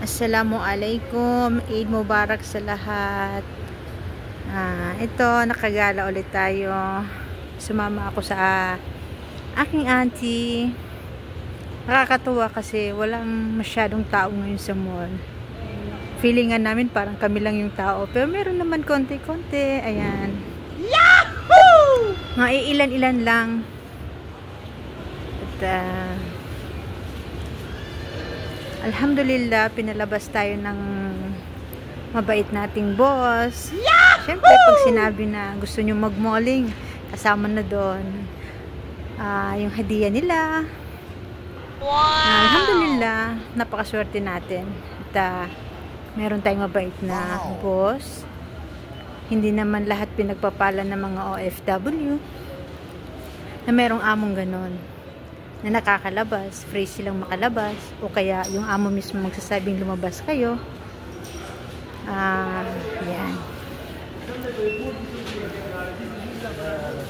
Assalamualaikum, Eid Mubarak sa lahat. Ito, nakagala ulit tayo. Sumama ako sa aking auntie. Nakakatuwa kasi walang masyadong tao ngayon sa mall. Feelingan namin parang kami lang yung tao. Pero meron naman konti-konti. Ayan. Yahoo! Mga ilan-ilan lang. At alhamdulillah, pinalabas tayo ng mabait nating boss. Yahoo! Siyempre, pag sinabi na gusto nyo mag-malling, kasama na doon yung hadiah nila. Wow! Alhamdulillah, napakaswerte natin. At meron tayong mabait na boss. Hindi naman lahat pinagpapala ng mga OFW na merong among ganon, na nakakalabas, free silang makalabas, o kaya yung amo mismo magsasabing lumabas kayo. Yan.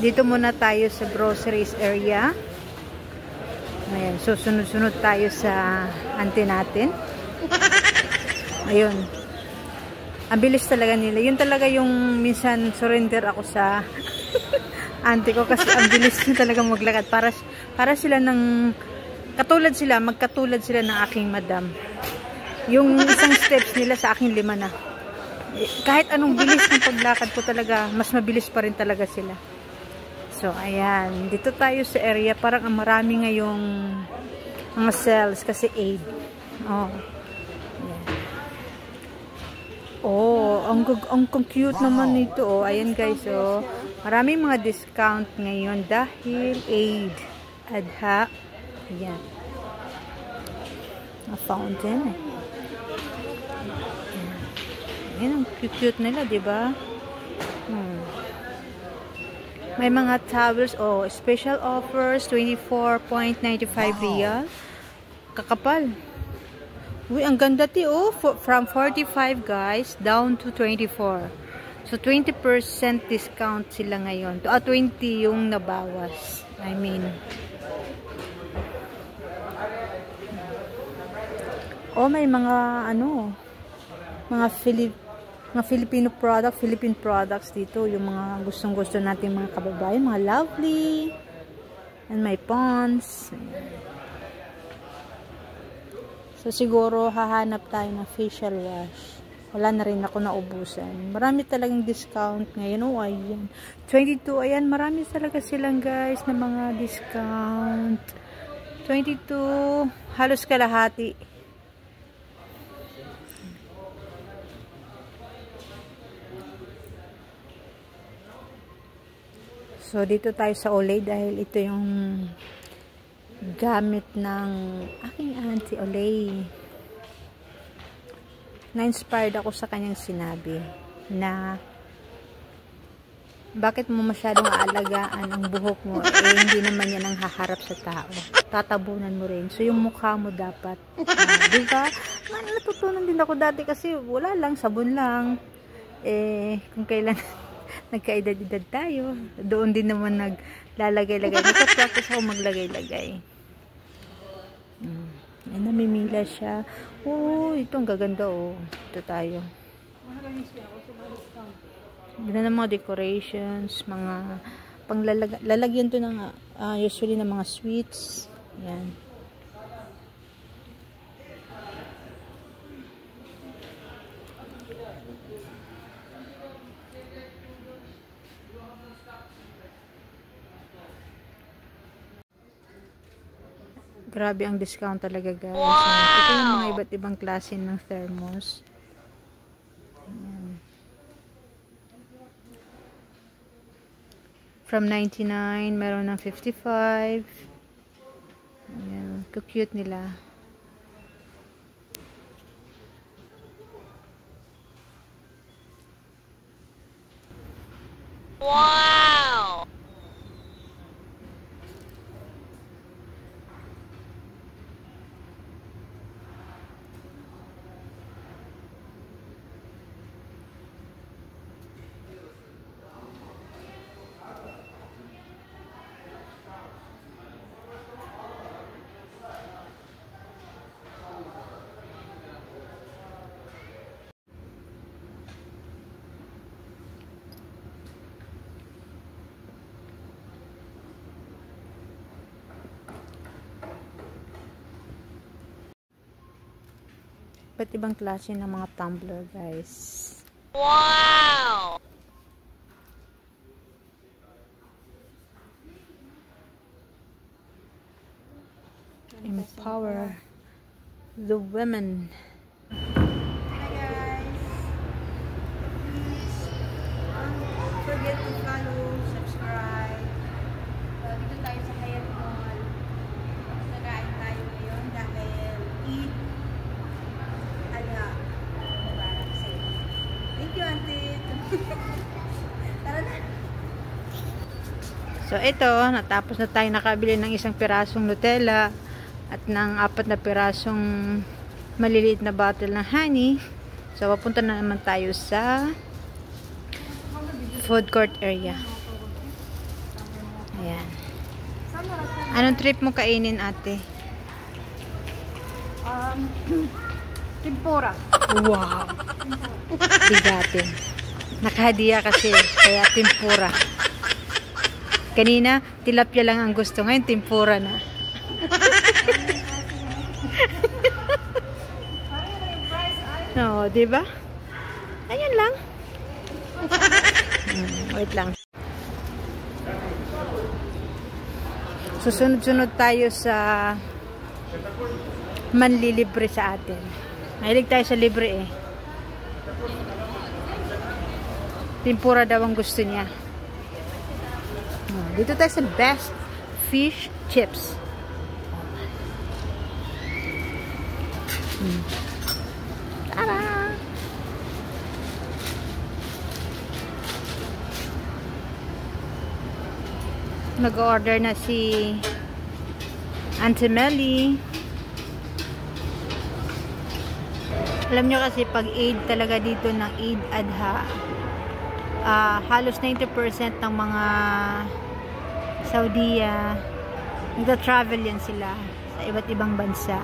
Dito muna tayo sa groceries area. Ayan, susunod-sunod tayo sa auntie natin. Ayun. Ang bilis talaga nila. Yun talaga yung minsan surrender ako sa auntie ko kasi ang bilis nyo talaga maglakad. Para sila ng magkatulad sila ng aking madam. Yung isang steps nila sa aking 5 na. Kahit anong bilis ng paglakad ko talaga, mas mabilis pa rin talaga sila. So, ayan. Dito tayo sa area. Parang marami ngayong mga sales kasi Eid. Oh. Ayan. Oh, ang cute naman nito. Oh. Ayan guys, oh. Maraming mga discount ngayon dahil Eid Adha. Ayan. A fountain eh. Ayan, ang cute nila, diba? May mga towels, special offers, 24.95 riyal. Kakapal. Uy, ang ganda from 45 guys, down to 24. So, 20% discount sila ngayon. 20 yung nabawas. I mean. May mga, mga Philippine products dito. Yung mga gustong-gusto natin mga kababayan. Mga Lovely. And my Pond's. So, siguro, hahanap tayo ng facial wash. Wala na rin ako naubusan. Marami talagang discount ngayon. Ayan. 22. Ayan, marami talaga silang guys na mga discount. 22. Halos kalahati. So, dito tayo sa Olay dahil ito yung gamit ng aking auntie Olay. Na-inspired ako sa kanyang sinabi na bakit mo masyadong aalagaan ang buhok mo, hindi naman yan ang haharap sa tao. Tatabunan mo rin. So, yung mukha mo dapat. Diba? Natutunan din ako dati kasi wala lang, sabon lang. Kung kailan nagkaedad-edad tayo, doon din naman naglalagay-lagay. Nagka-practice ako maglagay-lagay. Ay, namimila siya. Ito ang gaganda, Ito tayo. Ganda ng mga decorations, mga lalagyan to ng usually ng mga sweets. Yan. Grabe ang discount talaga guys. Wow! Ito yung mga iba't ibang klase ng thermos. Ayan. From 99, meron ng 55. Ayan, cute nila. Wow! Ba't ibang klase ng mga tumbler, guys. Wow! Empower the women. Hi guys! Please don't forget to follow, subscribe. Dito tayo sa Hyatt Mall. Nagain tayo ngayon dahil Eid Adha Mubarak sa inyo. Thank you, Auntie! Tara na! So ito, natapos na tayo nakabili ng isang pirasong Nutella at ng 4 na pirasong maliliit na bottle ng honey. So papunta na naman tayo sa food court area. Ayan. Anong trip mo kainin, ate? Tempura. Wow! Bigatin. Nakahadiya kasi, kaya tempura. Kanina, tilapia lang ang gusto. Ngayon, tempura na. No, diba? Ayun lang. Wait lang. Susunod-sunod tayo sa manlilibre sa atin. Mahilig tayo sa libre eh. Tempura daw ang gusto niya. Dito tayo sa Best Fish Chips. Tara! Nag-order na si Auntie Melly. Alam nyo kasi pag Eid talaga dito ng Eid Adha, halos 90% ng mga Saudiya, nagta-travel yan sila sa iba't ibang bansa.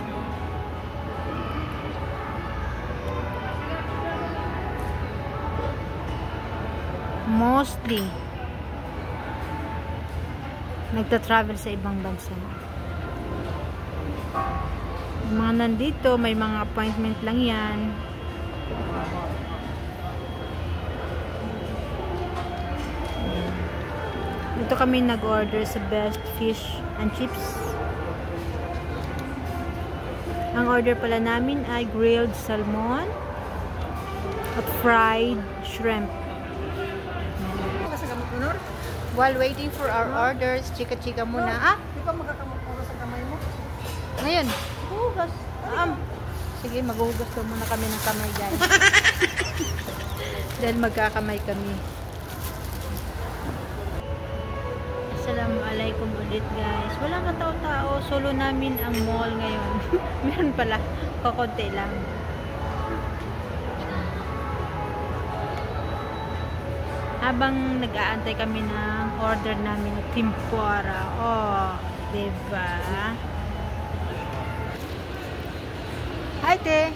Mostly, nagta-travel sa ibang bansa. Yung mga nandito, may mga appointment lang yan. Dito kami nag-order sa Best Fish and Chips. Ang order pala namin ay grilled salmon at fried shrimp. While waiting for our orders, chika-chika muna. Di ba magkakamot sa kamay mo? Ngayon, hugas. Sige, maghuhugas daw muna kami ng kamay, guys. Dahil magkakamay kami. Assalamualaikum ulit, guys. Walang katao-tao. Solo namin ang mall ngayon. Meron pala. Kakunti lang. Habang nag-aantay kami ng order namin na tempura. Oh, diba? Hi, te!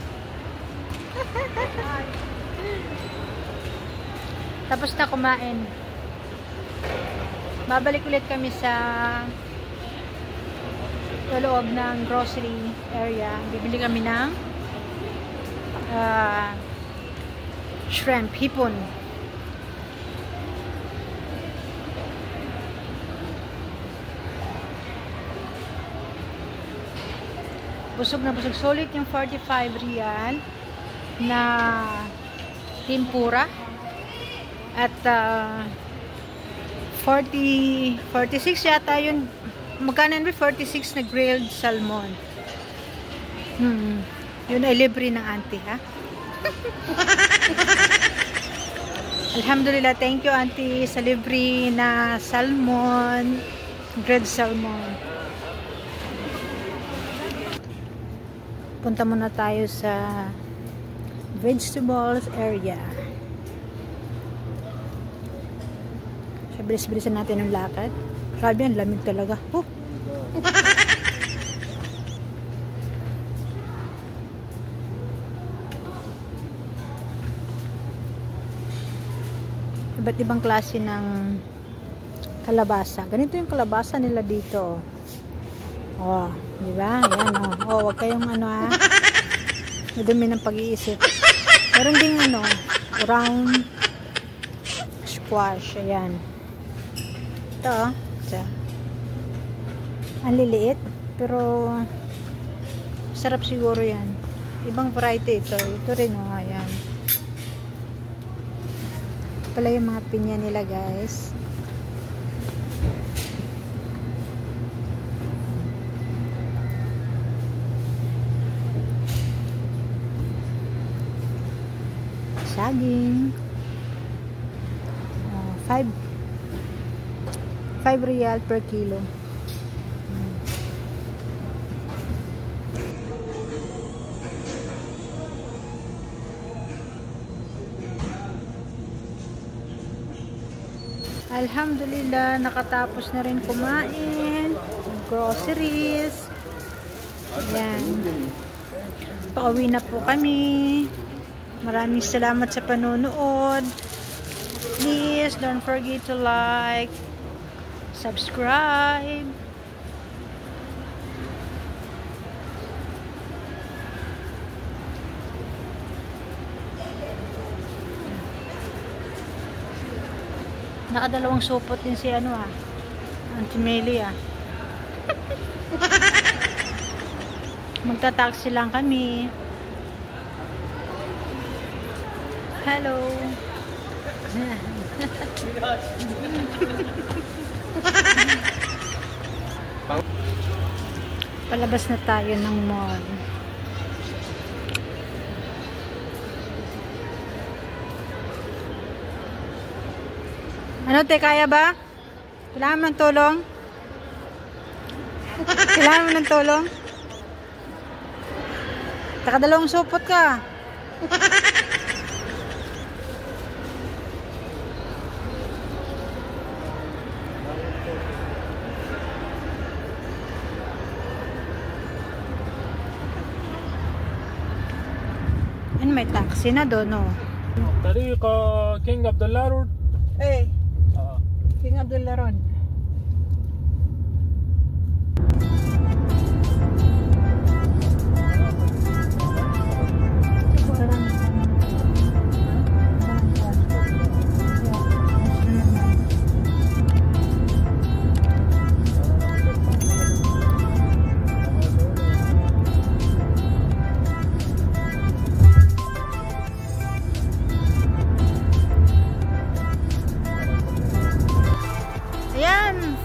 Tapos na kumain. Babalik ulit kami sa loob ng grocery area. Bibili kami ng shrimp, hipon. Busog na busog. Solid yung 45 rial na tempura. At 46 yata yun. Magkano yun? 46 na grilled salmon. Yun ay libre ng auntie, ha? Alhamdulillah, thank you auntie sa libre na salmon, grilled salmon. Punta muna tayo sa vegetables area. So, bilis-bilisan natin ang lakad. Grabe, ang lamig talaga. Iba't ibang klase ng kalabasa. Ganito yung kalabasa nila dito. Oh, di ba? Ayan, oh. Oh, wag kayong ano, ha. Madumi ng pag-iisip. Meron ding ano, round squash. Ayan. Ito, ito. Ang liliit, pero sarap siguro yan. Ibang variety ito. Ito rin, oh, ayan. Ito pala yung mga pinya nila, guys. Saging. 5 real per kilo. Alhamdulillah, nakatapos na rin kumain. Groceries. Ayan. Pauwi na po kami. Maraming salamat sa panonood. Please don't forget to like, subscribe. Nakadalawang supot din si ano Auntie Meli Magta-taxi lang kami. Hello. Palabas na tayo ng mall. Ano te, kaya ba? Kailangan mo ng tulong? Kailangan mo ng tulong? Nakadalawang supot ka. Ano, may taxi na doon, no? طريق كينج عبد الله رود. Eh, King Abdullah Road.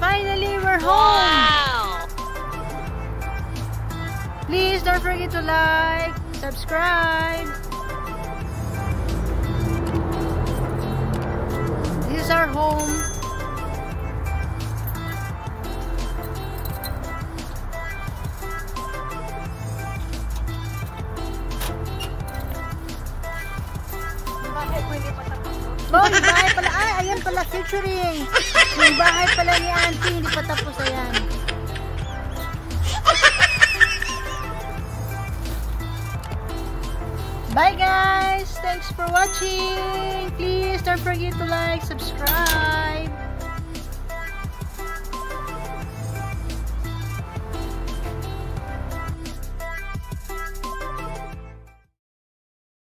Finally, we're home. Wow! Please don't forget to like, subscribe. This is our home. Oh, yung bahay pala. Ay, ayan pala featuring. Yung bahay pala ni Auntie, hindi pa tapos. Ayan. Bye guys! Thanks for watching. Please don't forget to like, subscribe.